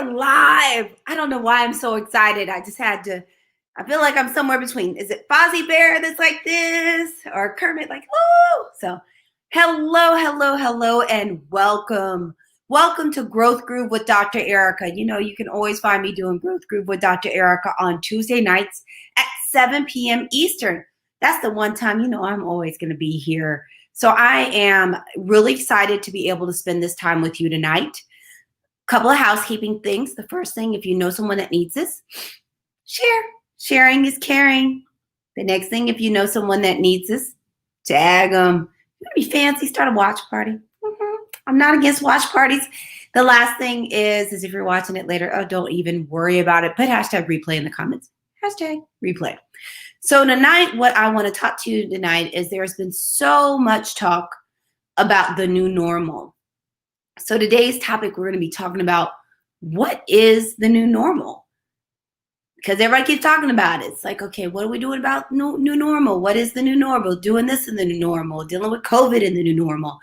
We're live. I don't know why I'm so excited. I feel like I'm somewhere between. Is it Fozzie Bear that's like this or Kermit like, oh? So, hello, and welcome. Welcome to Growth Groove with Dr. Erica. You know, you can always find me doing Growth Groove with Dr. Erica on Tuesday nights at 7 p.m. Eastern. That's the one time, I'm always going to be here. So I am really excited to be able to spend this time with you tonight. Couple of housekeeping things. The first thing, if you know someone that needs this, share. Sharing is caring. The next thing, if you know someone that needs this, tag them. You want to be fancy, start a watch party. I'm not against watch parties. The last thing is if you're watching it later, don't even worry about it. Put hashtag replay in the comments. Hashtag replay. So tonight, what I want to talk to you tonight is there's been so much talk about the new normal. So today's topic, we're going to be talking about what is the new normal? Because everybody keeps talking about it. It's like, okay, what are we doing about new normal? What is the new normal? Doing this in the new normal, dealing with COVID in the new normal.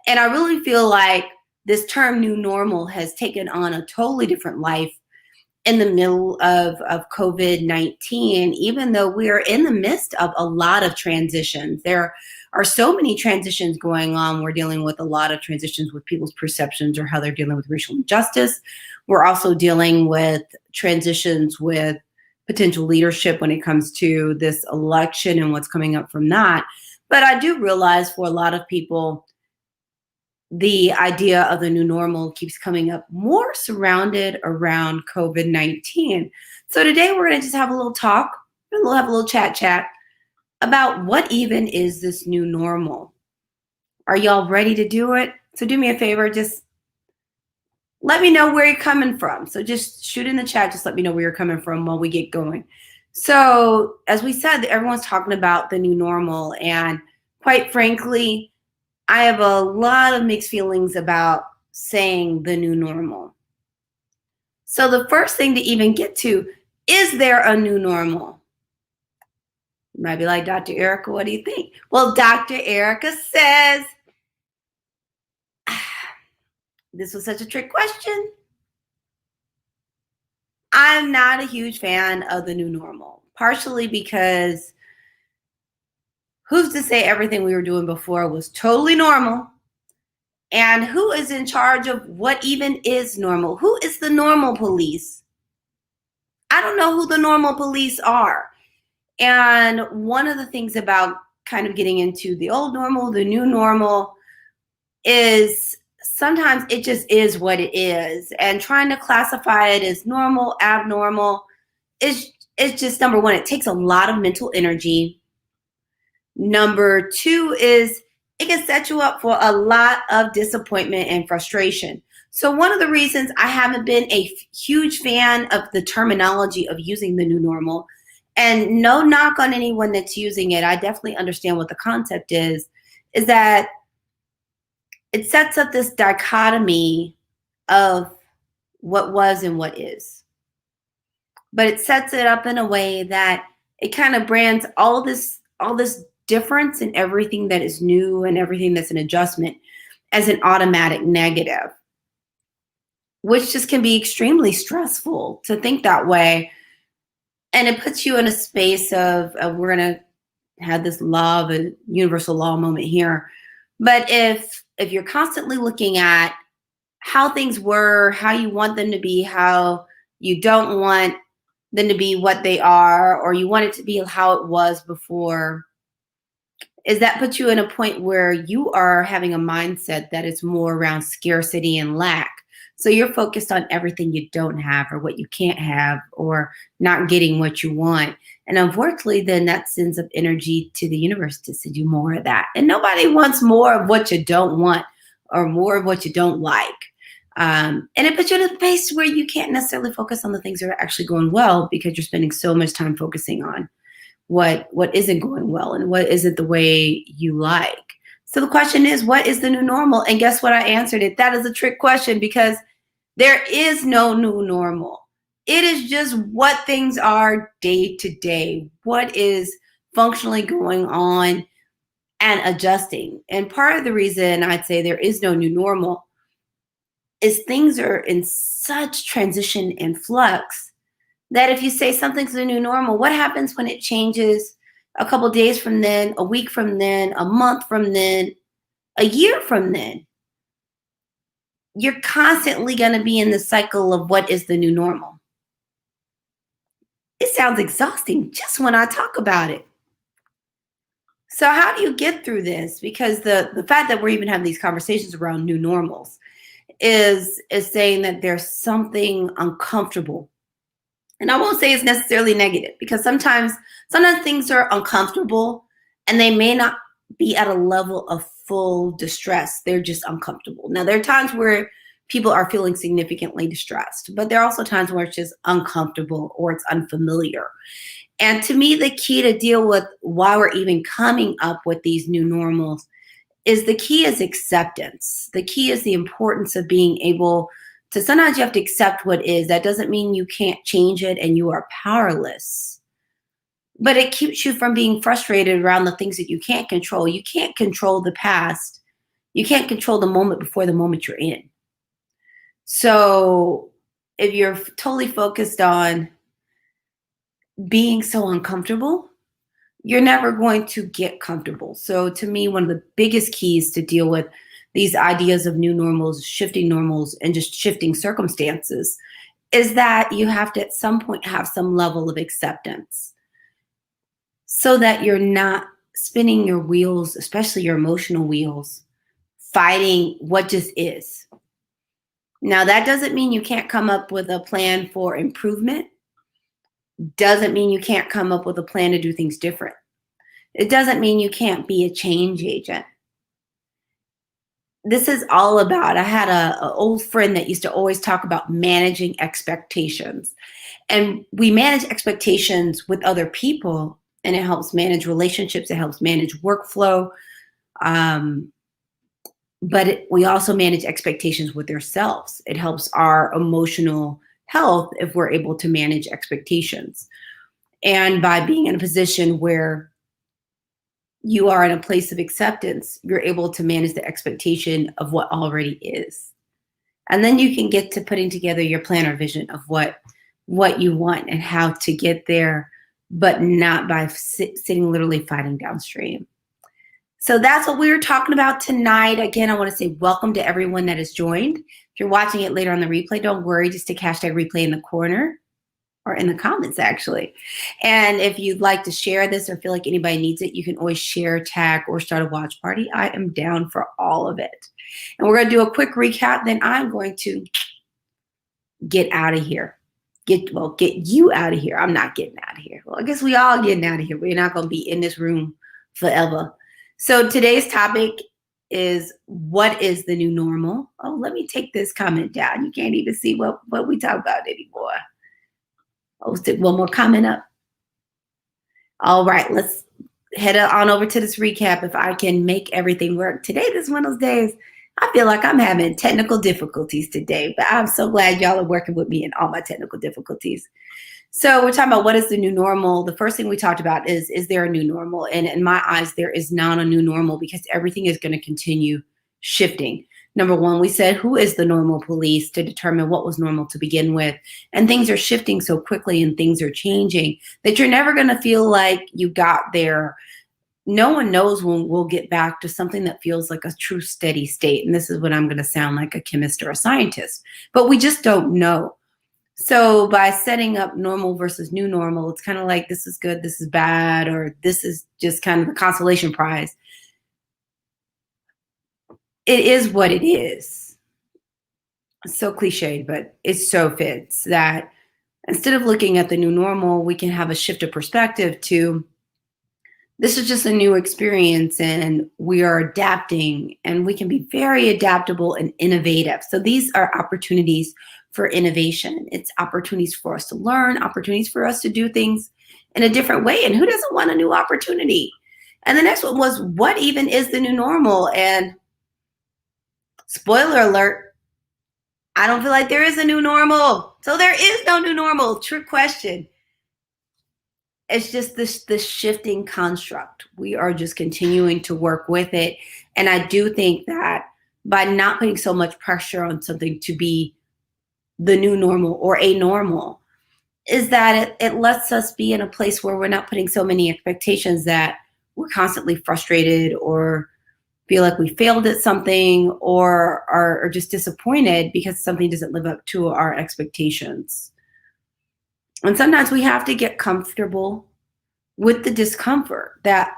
And I really feel like this term new normal has taken on a totally different life in the middle of COVID-19, even though we're in the midst of a lot of transitions. There are so many transitions going on. We're dealing with a lot of transitions with people's perceptions or how they're dealing with racial injustice. We're also dealing with transitions with potential leadership when it comes to this election and what's coming up from that. But I do realize for a lot of people, the idea of the new normal keeps coming up more surrounded around COVID-19. So today we're going to just have a little talk, and we'll have a little chat about what even is this new normal. Are y'all ready to do it? So do me a favor, just let me know where you're coming from. So just shoot in the chat, just let me know where you're coming from while we get going. So as we said, everyone's talking about the new normal, and quite frankly, I have a lot of mixed feelings about saying the new normal. So the first thing to even get to, is there a new normal? You might be like, Dr. Erica, what do you think? Well, Dr. Erica says, this was such a trick question. I'm not a huge fan of the new normal, partially because who's to say everything we were doing before was totally normal? And who is in charge of what even is normal? Who is the normal police? I don't know who the normal police are. And one of the things about kind of getting into the old normal, the new normal, is sometimes it just is what it is. And trying to classify it as normal, abnormal, is just, number one, it takes a lot of mental energy. Number two is it can set you up for a lot of disappointment and frustration. So one of the reasons I haven't been a huge fan of the terminology of using the new normal, and no knock on anyone that's using it, I definitely understand what the concept is that it sets up this dichotomy of what was and what is. But it sets it up in a way that it kind of brands all this difference in everything that is new and everything that's an adjustment as an automatic negative, which just can be extremely stressful to think that way. And it puts you in a space of we're going to have this law of a universal law moment here. But if you're constantly looking at how things were, how you want them to be, how you don't want them to be what they are, or you want it to be how it was before, is that puts you in a point where you are having a mindset that is more around scarcity and lack. So you're focused on everything you don't have or what you can't have or not getting what you want. And unfortunately, then that sends up energy to the universe to do more of that. And nobody wants more of what you don't want or more of what you don't like. And it puts you in a space where you can't necessarily focus on the things that are actually going well because you're spending so much time focusing on what isn't going well and what isn't the way you like. So the question is, what is the new normal? And guess what? I answered it. That is a trick question because there is no new normal. It is just what things are day to day, what is functionally going on and adjusting. And part of the reason I'd say there is no new normal is things are in such transition and flux that if you say something's the new normal, what happens when it changes a couple days from then, a week from then, a month from then, a year from then? You're constantly going to be in the cycle of what is the new normal. It sounds exhausting just when I talk about it. So how do you get through this? Because the fact that we're even having these conversations around new normals is saying that there's something uncomfortable. And I won't say it's necessarily negative, because sometimes things are uncomfortable and they may not be at a level of full distress. They're just uncomfortable. Now, there are times where people are feeling significantly distressed, but there are also times where it's just uncomfortable or it's unfamiliar. And to me, the key to deal with why we're even coming up with these new normals is the key is acceptance. The key is the importance of being able to, sometimes you have to accept what is. That doesn't mean you can't change it and you are powerless, but it keeps you from being frustrated around the things that you can't control. You can't control the past. You can't control the moment before the moment you're in. So if you're totally focused on being so uncomfortable, you're never going to get comfortable. So to me, one of the biggest keys to deal with these ideas of new normals, and just shifting circumstances is that you have to at some point have some level of acceptance so that you're not spinning your wheels, especially your emotional wheels, fighting what just is. Now, that doesn't mean you can't come up with a plan for improvement. Doesn't mean you can't come up with a plan to do things different. It doesn't mean you can't be a change agent. This is all about, I had an old friend that used to always talk about managing expectations. And we manage expectations with other people, and it helps manage relationships. It helps manage workflow. But we also manage expectations with ourselves. It helps our emotional health if we're able to manage expectations. And by being in a position where you are in a place of acceptance, you're able to manage the expectation of what already is. And then you can get to putting together your plan or vision of what you want and how to get there, but not by sitting literally fighting downstream. So that's what we were talking about tonight. Again, I want to say welcome to everyone that has joined. If you're watching it later on the replay, don't worry, just take hashtag replay in the corner or in the comments, actually. And if you'd like to share this or feel like anybody needs it, you can always share, tag, or start a watch party. I am down for all of it. And we're going to do a quick recap. Then I'm going to get out of here. Get you out of here. I'm not getting out of here. Well, I guess we all getting out of here. We're not going to be in this room forever. So today's topic is, what is the new normal? Oh, let me take this comment down. You can't even see what we talk about anymore. I'll stick one more comment up. All right, let's head on over to this recap. If I can make everything work today, this is one of those days I feel like I'm having technical difficulties today, but I'm so glad y'all are working with me in all my technical difficulties. So we're talking about what is the new normal. The first thing we talked about is there a new normal? And in my eyes, there is not a new normal, because everything is going to continue shifting. Number one, we said, who is the normal police to determine what was normal to begin with? And things are shifting so quickly and things are changing that you're never going to feel like you got there. No one knows when we'll get back to something that feels like a true steady state. And this is what I'm going to sound like a chemist or a scientist, but we just don't know. So by setting up normal versus new normal, it's kind of like, this is good, this is bad, or this is just kind of the consolation prize. It is what it is. It's so cliched, but it so fits that instead of looking at the new normal, we can have a shift of perspective to, this is just a new experience and we are adapting, and we can be very adaptable and innovative. So these are opportunities for innovation. It's opportunities for us to learn, opportunities for us to do things in a different way. And who doesn't want a new opportunity? And the next one was, what even is the new normal? And spoiler alert, I don't feel like there is a new normal. So there is no new normal. Trick question. It's just this shifting construct. We are just continuing to work with it. And I do think that by not putting so much pressure on something to be the new normal or a normal is that it lets us be in a place where we're not putting so many expectations that we're constantly frustrated or feel like we failed at something or are just disappointed because something doesn't live up to our expectations. And sometimes we have to get comfortable with the discomfort that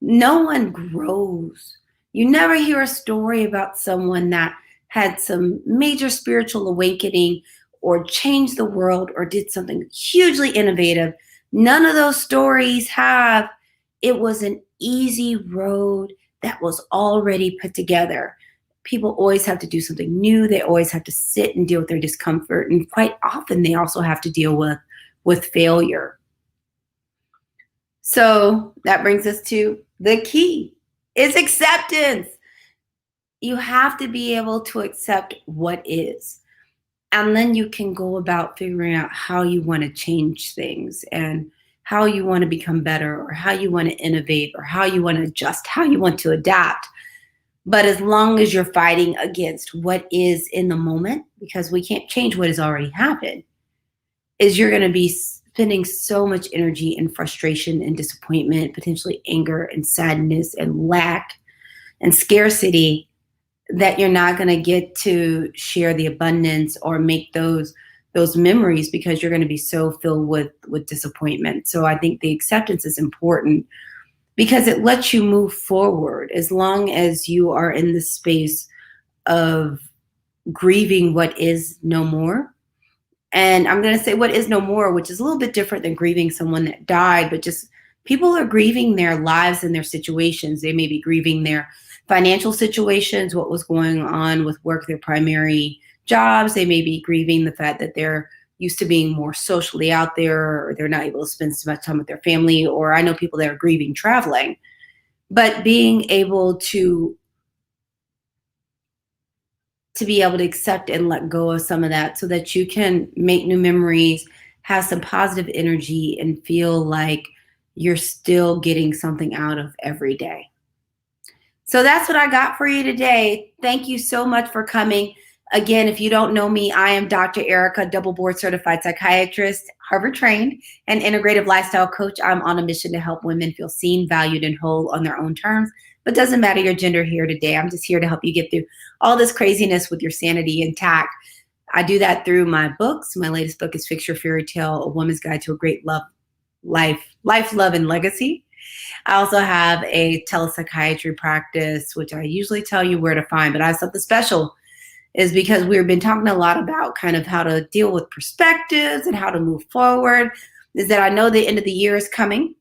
no one grows. You never hear a story about someone that had some major spiritual awakening or changed the world or did something hugely innovative. None of those stories have. It was an easy road that was already put together. People always have to do something new. They always have to sit and deal with their discomfort. And quite often they also have to deal with failure. So that brings us to the key is acceptance. You have to be able to accept what is. And then you can go about figuring out how you want to change things and how you want to become better or how you want to innovate or how you want to adjust, how you want to adapt. But as long as you're fighting against what is in the moment, because we can't change what has already happened, is you're going to be spending so much energy and frustration and disappointment, potentially anger and sadness and lack and scarcity that you're not going to get to share the abundance or make those memories because you're going to be so filled with disappointment. So I think the acceptance is important because it lets you move forward as long as you are in the space of grieving what is no more. And I'm going to say what is no more, which is a little bit different than grieving someone that died, but just people are grieving their lives and their situations. They may be grieving their financial situations, what was going on with work, their primary jobs. They may be grieving the fact that they're used to being more socially out there or they're not able to spend so much time with their family. Or I know people that are grieving traveling, but being able to be able to accept and let go of some of that so that you can make new memories, have some positive energy, and feel like you're still getting something out of every day. So that's what I got for you today. Thank you so much for coming. Again, if you don't know me, I am Dr. Erica, double board certified psychiatrist, Harvard trained, and integrative lifestyle coach. I'm on a mission to help women feel seen, valued, and whole on their own terms. But doesn't matter your gender here today. I'm just here to help you get through all this craziness with your sanity intact. I do that through my books. My latest book is Fix Your Fairy Tale, A Woman's Guide to a Great Life, Love, and Legacy. I also have a telepsychiatry practice, which I usually tell you where to find, but I have something special is because we've been talking a lot about kind of how to deal with perspectives and how to move forward, is that I know the end of the year is coming,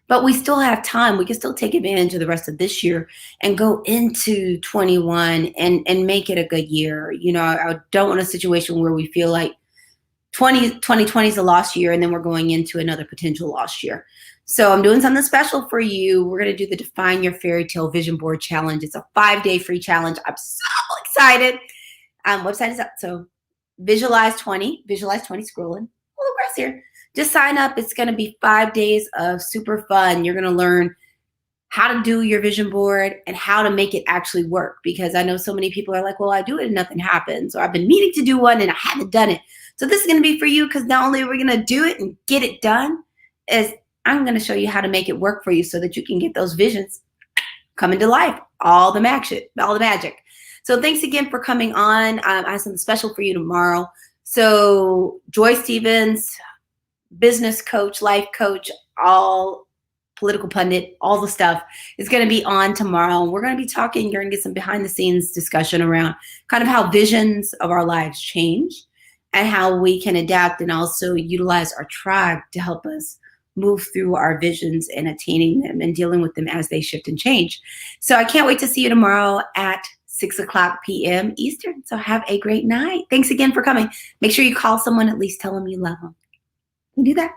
but we still have time. We can still take advantage of the rest of this year and go into 21 and make it a good year. You know, I don't want a situation where we feel like 2020 is a lost year and then we're going into another potential lost year. So I'm doing something special for you. We're going to do the Define Your Fairy Tale Vision Board Challenge. It's a 5-day free challenge. I'm so excited. Website is up. So visualize 20, scrolling. Oh, grass here. Just sign up. It's going to be 5 days of super fun. You're going to learn how to do your vision board and how to make it actually work. Because I know so many people are like, well, I do it and nothing happens. Or I've been meaning to do one and I haven't done it. So this is going to be for you because not only are we going to do it and get it done, is I'm going to show you how to make it work for you so that you can get those visions coming to life. All the magic. So thanks again for coming on. I have something special for you tomorrow. So Joy Stevens, business coach, life coach, all political pundit, all the stuff is going to be on tomorrow. We're going to be talking, you're going to get some behind the scenes discussion around kind of how visions of our lives change and how we can adapt and also utilize our tribe to help us move through our visions and attaining them and dealing with them as they shift and change. So I can't wait to see you tomorrow at 6:00 p.m. Eastern. So have a great night. Thanks again for coming. Make sure you call someone, at least tell them you love them. You do that.